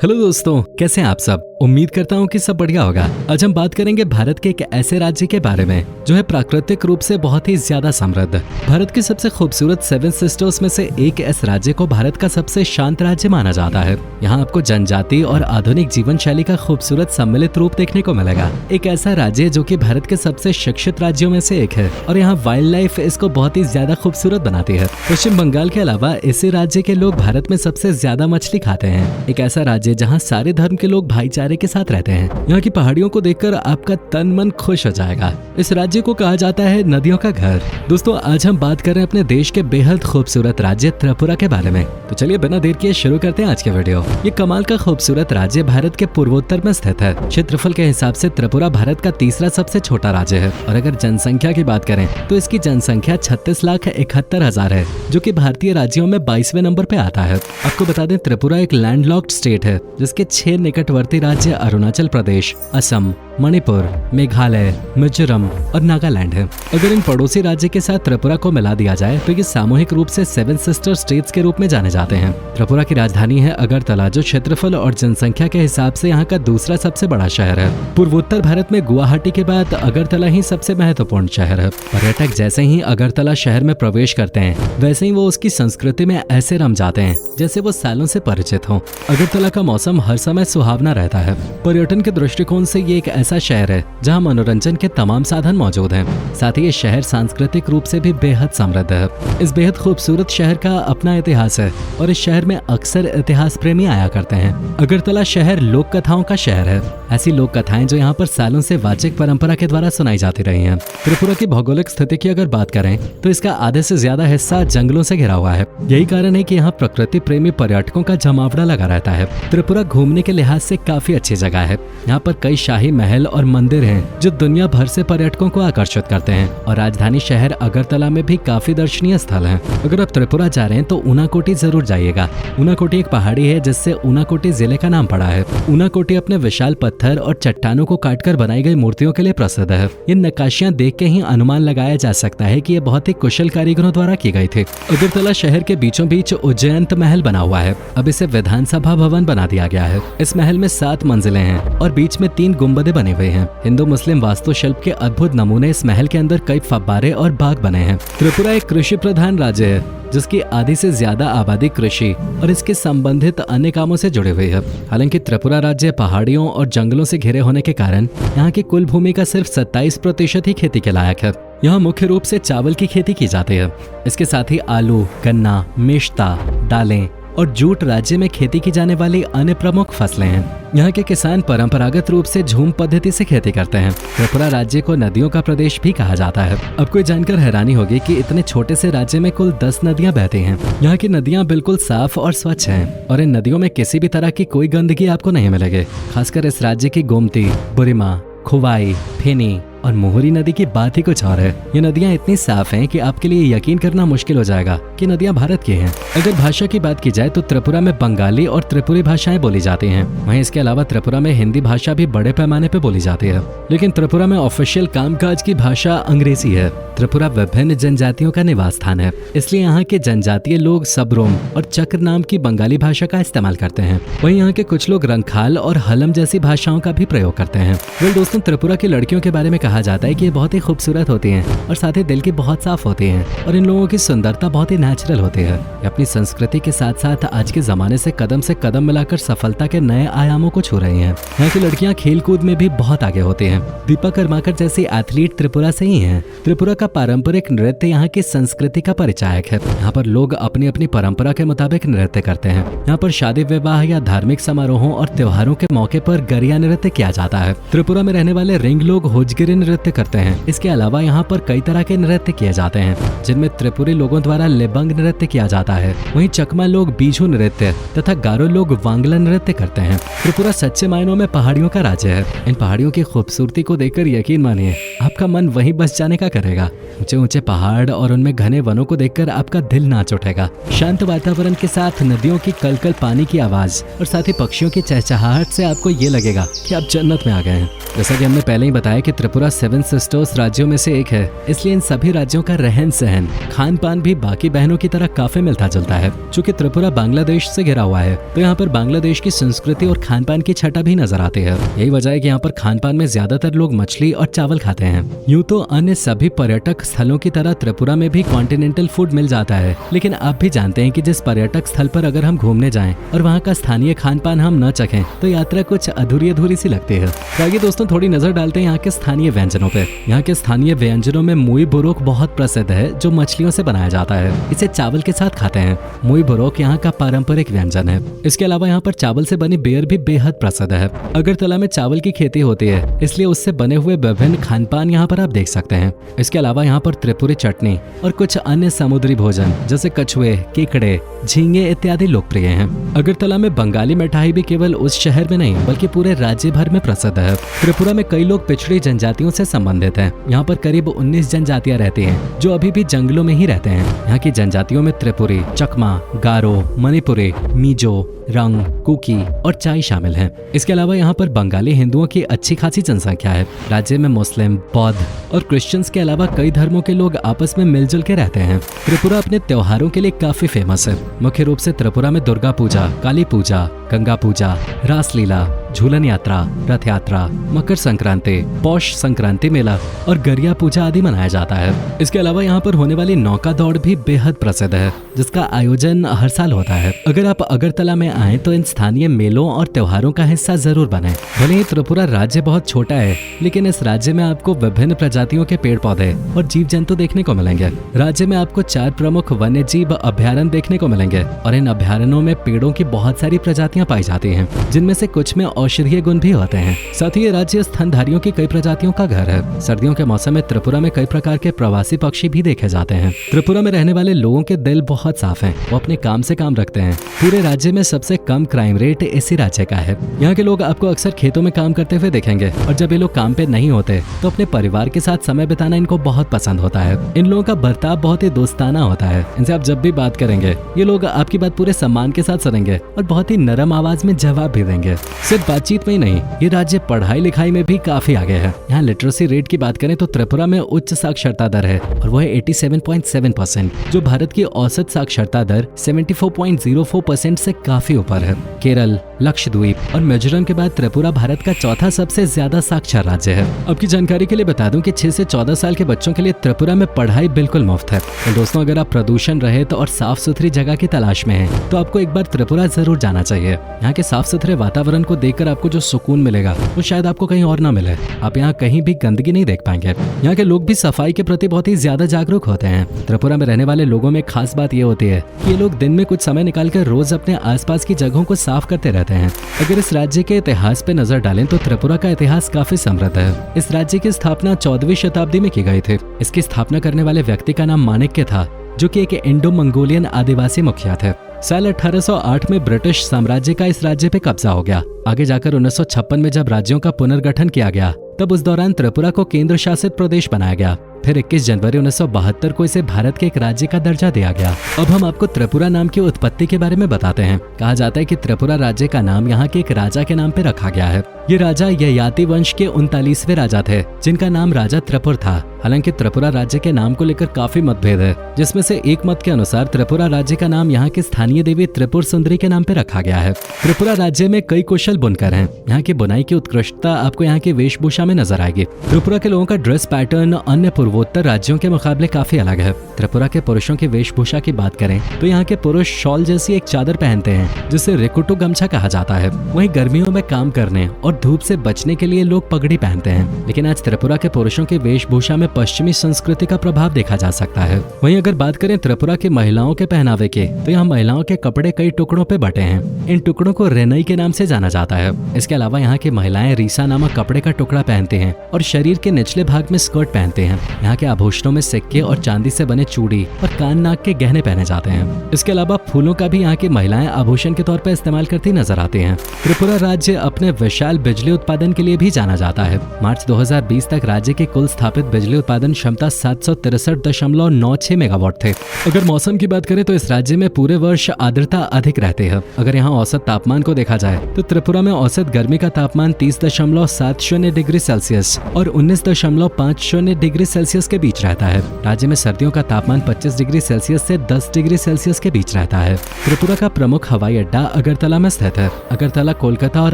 Hello दोस्तों, कैसे हैं आप सब। उम्मीद करता हूँ कि सब बढ़िया होगा। आज हम बात करेंगे भारत के एक ऐसे राज्य के बारे में जो है प्राकृतिक रूप से बहुत ही ज्यादा समृद्ध। भारत की सबसे खूबसूरत 7 सिस्टर्स में से एक इस राज्य को भारत का सबसे शांत राज्य माना जाता है। यहाँ आपको जनजाति और आधुनिक जीवन शैली का खूबसूरत सम्मिलित रूप देखने को मिलेगा। एक ऐसा राज्य जो कि भारत के सबसे शिक्षित राज्यों में से एक है और यहाँ वाइल्ड लाइफ इसको बहुत ही ज्यादा खूबसूरत बनाती है। पश्चिम बंगाल के अलावा इसी राज्य के लोग भारत में सबसे ज्यादा मछली खाते हैं। एक ऐसा राज्य जहाँ सारे धर्म के लोग भाईचारे के साथ रहते हैं। यहाँ की पहाड़ियों को देखकर आपका तन मन खुश हो जाएगा। इस राज्य को कहा जाता है नदियों का घर। दोस्तों, आज हम बात कर रहे हैं अपने देश के बेहद खूबसूरत राज्य त्रिपुरा के बारे में। तो चलिए बिना देर किए शुरू करते हैं आज के वीडियो। ये कमाल का खूबसूरत राज्य भारत के पूर्वोत्तर में स्थित है। क्षेत्रफल के हिसाब से त्रिपुरा भारत का तीसरा सबसे छोटा राज्य है और अगर जनसंख्या की बात करें तो इसकी जनसंख्या 36,71,000 है, जो कि भारतीय राज्यों में 22वें नंबर पे आता है। आपको बता दें, त्रिपुरा एक लैंडलॉक्ड स्टेट है जिसके 6 निकटवर्ती राज्य अरुणाचल प्रदेश, असम, मणिपुर, मेघालय, मिजोरम और नागालैंड है। अगर इन पड़ोसी राज्य के साथ त्रिपुरा को मिला दिया जाए तो ये सामूहिक रूप से 7 सिस्टर स्टेट्स के रूप में जाने जाते हैं। त्रिपुरा की राजधानी है अगरतला, जो क्षेत्रफल और जनसंख्या के हिसाब से यहाँ का दूसरा सबसे बड़ा शहर है। पूर्वोत्तर भारत में गुवाहाटी के बाद अगरतला ही सबसे महत्वपूर्ण शहर है। पर्यटक जैसे ही अगरतला शहर में प्रवेश करते हैं वैसे ही वो उसकी संस्कृति में ऐसे रम जाते हैं जैसे वो सालों से परिचित हों। अगरतला का मौसम हर समय सुहावना रहता है। पर्यटन के दृष्टिकोण से ये एक ऐसा शहर है जहां मनोरंजन के तमाम साधन मौजूद हैं। साथ ही ये शहर सांस्कृतिक रूप से भी बेहद समृद्ध है। इस बेहद खूबसूरत शहर का अपना इतिहास है और इस शहर में अक्सर इतिहास प्रेमी आया करते हैं। अगरतला शहर लोक कथाओं का शहर है। ऐसी लोक कथाएं जो यहाँ पर सालों से वाचिक परंपरा के द्वारा सुनाई जाती रही हैं। त्रिपुरा की भौगोलिक स्थिति की अगर बात करें तो इसका आधे से ज्यादा हिस्सा जंगलों से घिरा हुआ है। यही कारण है कि यहाँ प्रकृति प्रेमी पर्यटकों का जमावड़ा लगा रहता है। त्रिपुरा घूमने के लिहाज से काफी अच्छी जगह है। यहाँ पर कई शाही महल और मंदिर हैं जो दुनिया भर से पर्यटकों को आकर्षित करते हैं और राजधानी शहर अगरतला में भी काफी दर्शनीय स्थल हैं। अगर आप त्रिपुरा जा रहे हैं तो ऊनाकोटी जरूर जाइएगा। ऊनाकोटी एक पहाड़ी है जिससे ऊनाकोटी जिले का नाम पड़ा है। ऊनाकोटी अपने विशाल पत्थर और चट्टानों को काटकर बनाई गई मूर्तियों के लिए प्रसिद्ध है। ये नक्काशियां देख के ही अनुमान लगाया जा सकता है कि ये बहुत ही कुशल कारीगरों द्वारा की गई थी। अगरतला शहर के बीचों बीच उज्जयंत महल बना हुआ है। अब इसे विधानसभा भवन बना दिया गया है। इस महल में 7 मंजिलें हैं और बीच में 3 गुंबदे बने हुए हैं। हिंदू मुस्लिम वास्तुशिल्प के अद्भुत नमूने इस महल के अंदर कई फव्वारे और बाग बने हैं। त्रिपुरा एक कृषि प्रधान राज्य है जिसकी आधी से ज्यादा आबादी कृषि और इसके संबंधित अन्य कामों से जुड़े हुए है। हालांकि त्रिपुरा राज्य पहाड़ियों और जंगलों से घिरे होने के कारण यहाँ की कुल भूमि का सिर्फ 27% ही खेती के लायक है। यहाँ मुख्य रूप से चावल की खेती की जाती है। इसके साथ ही आलू, गन्ना, मेश्ता, दालें और जूट राज्य में खेती की जाने वाली अन्य प्रमुख फसलें हैं। यहाँ के किसान परंपरागत रूप से झूम पद्धति से खेती करते हैं। त्रिपुरा राज्य को नदियों का प्रदेश भी कहा जाता है। आपको जानकर हैरानी होगी कि इतने छोटे से राज्य में कुल 10 नदियाँ बहती हैं। यहाँ की नदियाँ बिल्कुल साफ और स्वच्छ हैं और इन नदियों में किसी भी तरह की कोई गंदगी आपको नहीं मिलेगी। खासकर इस राज्य की गोमती, बुरिमा, खुवाई, फेनी और मोहरी नदी की बात ही कुछ और है। ये नदियाँ इतनी साफ हैं कि आपके लिए यकीन करना मुश्किल हो जाएगा कि नदियाँ भारत की हैं। अगर भाषा की बात की जाए तो त्रिपुरा में बंगाली और त्रिपुरी भाषाएं बोली जाती हैं। वहीं इसके अलावा त्रिपुरा में हिंदी भाषा भी बड़े पैमाने पे बोली जाती है। लेकिन त्रिपुरा में ऑफिशियल कामकाज की भाषा अंग्रेजी है। त्रिपुरा विभिन्न जनजातियों का निवास स्थान है, इसलिए यहाँ के जनजातीय लोग सबरोम और चक्र नाम की बंगाली भाषा का इस्तेमाल करते हैं। वहीं यहाँ के कुछ लोग रंगखाल और हलम जैसी भाषाओं का भी प्रयोग करते हैं। दोस्तों, त्रिपुरा की लड़कियों के बारे में कहा जाता है कि ये बहुत ही खूबसूरत होती हैं और साथ ही दिल की बहुत साफ होती हैं और इन लोगों की सुंदरता बहुत ही नेचुरल होती है। ये अपनी संस्कृति के साथ साथ आज के जमाने से कदम मिलाकर सफलता के नए आयामों को छू रही हैं। यहाँ की लड़कियाँ खेल कूद में भी बहुत आगे होती हैं। दीपा कर्माकर जैसी एथलीट त्रिपुरा से ही हैं। त्रिपुरा का पारंपरिक नृत्य यहाँ की संस्कृति का परिचायक है। यहाँ पर लोग अपनी अपनी परंपरा के मुताबिक नृत्य करते हैं। यहाँ पर शादी विवाह या धार्मिक समारोहों और त्योहारों के मौके पर गरिया नृत्य किया जाता है। त्रिपुरा में रहने वाले रिंग लोग होजगिरी नृत्य करते हैं। इसके अलावा यहाँ पर कई तरह के नृत्य किए जाते हैं जिनमें त्रिपुरी लोगों द्वारा लेबंग नृत्य किया जाता है। वहीं चकमा लोग बीजू नृत्य तथा गारो लोग वांगला नृत्य करते हैं। त्रिपुरा सच्चे मायनों में पहाड़ियों का राज्य है। इन पहाड़ियों की खूबसूरती को देखकर यकीन मानिए आपका मन वहीं बस जाने का करेगा। ऊंचे ऊंचे पहाड़ और उनमें घने वनों को देखकर आपका दिल नाच उठेगा। शांत वातावरण के साथ नदियों की कलकल पानी की आवाज और साथ ही पक्षियों की चहचहाहट से आपको ये लगेगा कि आप जन्नत में आ गए हैं। जैसा कि हमने पहले ही बताया कि त्रिपुरा सेवन सिस्टर्स राज्यों में से एक है, इसलिए इन सभी राज्यों का रहन सहन, खान पान भी बाकी बहनों की तरह काफी मिलता जुलता है। चूंकि त्रिपुरा बांग्लादेश से घिरा हुआ है तो यहाँ पर बांग्लादेश की संस्कृति और खान पान की छटा भी नजर आती है। यही वजह है कि यहाँ पर खान पान में ज्यादातर लोग मछली और चावल खाते हैं। यूं तो अन्य सभी पर्यटक स्थलों की तरह त्रिपुरा में भी कॉन्टिनेंटल फूड मिल जाता है, लेकिन आप भी जानते हैं कि जिस पर्यटक स्थल पर अगर हम घूमने जाएं और वहाँ का स्थानीय खान पान हम न चखें तो यात्रा कुछ अधूरी अधूरी सी लगती है। तो आइए दोस्तों थोड़ी नजर डालते हैं यहाँ के स्थानीय व्यंजनों पे। यहाँ के स्थानीय व्यंजनों में मुई बुरोक बहुत प्रसिद्ध है, जो मछलियों से बनाया जाता है। इसे चावल के साथ खाते हैं। मुई बुरोक यहाँ का पारंपरिक व्यंजन है। इसके अलावा यहाँ पर चावल से बनी बेर भी बेहद प्रसिद्ध है। अगरतला में चावल की खेती होती है, इसलिए उससे बने हुए विभिन्न खान पान यहाँ पर आप देख सकते हैं। इसके अलावा यहाँ पर त्रिपुरी चटनी और कुछ अन्य समुद्री भोजन जैसे कछुए, केकड़े, झींगे इत्यादि लोकप्रिय हैं। अगरतला में बंगाली मिठाई भी केवल उस शहर में नहीं बल्कि पूरे राज्य भर में प्रसिद्ध है। त्रिपुरा में कई लोग पिछड़ी जनजातियों से संबंधित हैं। यहाँ पर करीब 19 जनजातियां रहती हैं, जो अभी भी जंगलों में ही रहते हैं। यहाँ की जनजातियों में त्रिपुरी, चकमा, गारो, मणिपुरी, मिजो, रंग, कुकी और चाई शामिल हैं। इसके अलावा यहाँ पर बंगाली हिंदुओं की अच्छी खासी जनसंख्या है। राज्य में मुस्लिम, बौद्ध और क्रिश्चियंस के अलावा कई धर्मों के लोग आपस में मिलजुल के रहते हैं। त्रिपुरा अपने त्योहारों के लिए काफी फेमस है। मुख्य रूप से त्रिपुरा में दुर्गा पूजा, काली पूजा, गंगा पूजा, रासलीला, झूलन यात्रा, रथ यात्रा, मकर संक्रांति, पौष संक्रांति मेला और गरिया पूजा आदि मनाया जाता है। इसके अलावा यहाँ पर होने वाली नौका दौड़ भी बेहद प्रसिद्ध है, जिसका आयोजन हर साल होता है। अगर आप अगरतला में आए तो इन स्थानीय मेलों और त्योहारों का हिस्सा जरूर बने। भले ही त्रिपुरा राज्य बहुत छोटा है, लेकिन इस राज्य में आपको विभिन्न प्रजातियों के पेड़ पौधे और जीव जंतु देखने को मिलेंगे। राज्य में आपको 4 प्रमुख वन्य जीव अभ्यारण्य देखने को मिलेंगे और इन अभ्यारण्यों में पेड़ों की बहुत सारी प्रजातियां पाई जाती हैं, जिनमें से कुछ में औषधीय गुण भी होते हैं। साथ ही ये राज्य स्तनधारियों की कई प्रजातियों का घर है। सर्दियों के मौसम में त्रिपुरा में कई प्रकार के प्रवासी पक्षी भी देखे जाते हैं। त्रिपुरा में रहने वाले लोगों के दिल बहुत साफ हैं, वो अपने काम से काम रखते हैं। पूरे राज्य में सबसे कम क्राइम रेट इसी राज्य का है। यहाँ के लोग आपको अक्सर खेतों में काम करते हुए देखेंगे और जब ये लोग काम पे नहीं होते तो अपने परिवार के साथ समय बिताना इनको बहुत पसंद होता है। इन लोगों का बर्ताव बहुत ही दोस्ताना होता है। इनसे आप जब भी बात करेंगे ये लोग आपकी बात पूरे सम्मान के साथ सुनेंगे और बहुत ही नरम आवाज में जवाब भी देंगे। सिर्फ बातचीत में ही नहीं, ये राज्य पढ़ाई लिखाई में भी काफी आगे है। यहाँ लिटरेसी रेट की बात करें तो त्रिपुरा में उच्च साक्षरता दर है और वो है 87.7%, जो भारत की औसत साक्षरता दर 74.04% से काफी ऊपर है। केरल, लक्षद्वीप और मिजोरम के बाद त्रिपुरा भारत का चौथा सबसे ज्यादा साक्षर राज्य है। आपकी जानकारी के लिए बता दूं कि 6 से 14 साल के बच्चों के लिए त्रिपुरा में पढ़ाई बिल्कुल मुफ्त है। तो दोस्तों, अगर आप प्रदूषण रहित और साफ सुथरी जगह की तलाश में हैं, तो आपको एक बार त्रिपुरा जरूर जाना चाहिए। यहाँ के साफ सुथरे वातावरण को देखकर आपको जो सुकून मिलेगा वो शायद आपको कहीं और ना मिले। आप यहाँ कहीं भी गंदगी नहीं देख पाएंगे। यहाँ के लोग भी सफाई के प्रति बहुत ही ज्यादा जागरूक होते हैं। त्रिपुरा में रहने वाले लोगों में खास बात ये होती है कि ये लोग दिन में कुछ समय निकालकर रोज अपने आसपास की जगहों को साफ करते रहते हैं। अगर इस राज्य के इतिहास पे नजर डालें तो त्रिपुरा का इतिहास काफी समृद्ध है। इस राज्य की स्थापना 14वीं शताब्दी में की गई थी। इसकी स्थापना करने वाले व्यक्ति का नाम माणिक्य था, जो कि एक इंडो मंगोलियन आदिवासी मुखिया थे। साल 1808 में ब्रिटिश साम्राज्य का इस राज्य पे कब्जा हो गया। आगे जाकर 1956 में जब राज्यों का पुनर्गठन किया गया, तब उस दौरान त्रिपुरा को केंद्र शासित प्रदेश बनाया गया। फिर 21 जनवरी 1972 को इसे भारत के एक राज्य का दर्जा दिया गया। अब हम आपको त्रिपुरा नाम की उत्पत्ति के बारे में बताते हैं। कहा जाता है कि त्रिपुरा राज्य का नाम यहाँ के एक राजा के नाम पे रखा गया है। ये राजा ययाति वंश के 39वें राजा थे, जिनका नाम राजा त्रिपुर था। हालांकि त्रिपुरा राज्य के नाम को लेकर काफी मतभेद है, जिसमें से एक मत के अनुसार त्रिपुरा राज्य का नाम यहाँ की स्थानीय देवी त्रिपुर सुंदरी के नाम पे रखा गया है। त्रिपुरा राज्य में कई कुशल बुनकर हैं। यहाँ की बुनाई की उत्कृष्टता आपको यहाँ की वेशभूषा में नजर आएगी। त्रिपुरा के लोगों का ड्रेस पैटर्न अन्य पूर्वोत्तर राज्यों के मुकाबले काफी अलग है। त्रिपुरा के पुरुषों की वेशभूषा की बात करें तो यहाँ के पुरुष शॉल जैसी एक चादर पहनते हैं, जिसे रिकुटू गमछा कहा जाता है। वहीं गर्मियों में काम करने और धूप से बचने के लिए लोग पगड़ी पहनते हैं। लेकिन आज त्रिपुरा के पुरुषों की वेशभूषा में पश्चिमी संस्कृति का प्रभाव देखा जा सकता है। वहीं अगर बात करें त्रिपुरा की महिलाओं के पहनावे की, तो यहाँ महिलाओं के कपड़े कई टुकड़ों पे बटे हैं। इन टुकड़ों को रेनई के नाम से जाना जाता है। इसके अलावा यहाँ की महिलाएं रीसा नामक कपड़े का टुकड़ा पहनती हैं और शरीर के निचले भाग में स्कर्ट पहनते हैं। यहाँ के आभूषणों में सिक्के और चांदी से बने चूड़ी और कान नाक के गहने पहने जाते हैं। इसके अलावा फूलों का भी यहाँ की महिलाएं आभूषण के तौर पर इस्तेमाल करती नजर आती हैं। त्रिपुरा राज्य अपने विशाल बिजली उत्पादन के लिए भी जाना जाता है। मार्च 2020 तक राज्य की कुल स्थापित बिजली उत्पादन क्षमता 763.96 मेगावाट थे। अगर मौसम की बात करें तो इस राज्य में पूरे वर्ष आर्द्रता अधिक रहती है। अगर यहाँ औसत तापमान को देखा जाए तो त्रिपुरा में औसत गर्मी का तापमान 30.70 डिग्री सेल्सियस और 19.50 डिग्री सेल्सियस के बीच रहता है। राज्य में सर्दियों का तापमान 25 डिग्री सेल्सियस से 10 डिग्री सेल्सियस के बीच रहता है। त्रिपुरा का प्रमुख हवाई अड्डा अगरतला में स्थित है। अगरतला कोलकाता और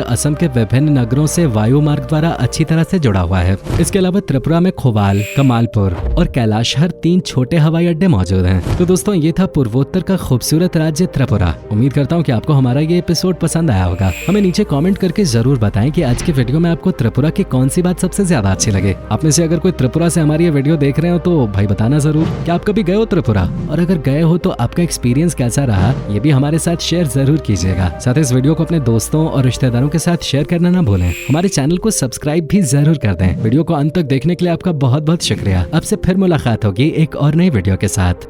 असम के विभिन्न नगरों से वायु मार्ग द्वारा अच्छी तरह से जुड़ा हुआ है। इसके अलावा त्रिपुरा में खोवाल, कमालपुर और कैलाशहर 3 छोटे हवाई अड्डे मौजूद हैं। तो दोस्तों ये था पूर्वोत्तर का खूबसूरत राज्य त्रिपुरा। उम्मीद करता हूँ कि आपको हमारा ये एपिसोड पसंद आया होगा। हमें नीचे कमेंट करके जरूर बताएं कि आज के वीडियो में आपको त्रिपुरा की कौन सी बात सबसे ज्यादा अच्छी लगे। आप में से अगर कोई त्रिपुरा से हमारी ये वीडियो देख रहे हो तो भाई बताना जरूर कि आप कभी गए हो त्रिपुरा, और अगर गए हो तो आपका एक्सपीरियंस कैसा रहा ये भी हमारे साथ शेयर जरूर कीजिएगा। साथ ही इस वीडियो को अपने दोस्तों और रिश्तेदारों के साथ शेयर करना ना भूलें। हमारे चैनल को सब्सक्राइब भी जरूर कर दें। वीडियो को अंत तक देखने के लिए आपका बहुत बहुत शुक्रिया। आपसे फिर मुलाकात होगी एक और नई वीडियो के साथ।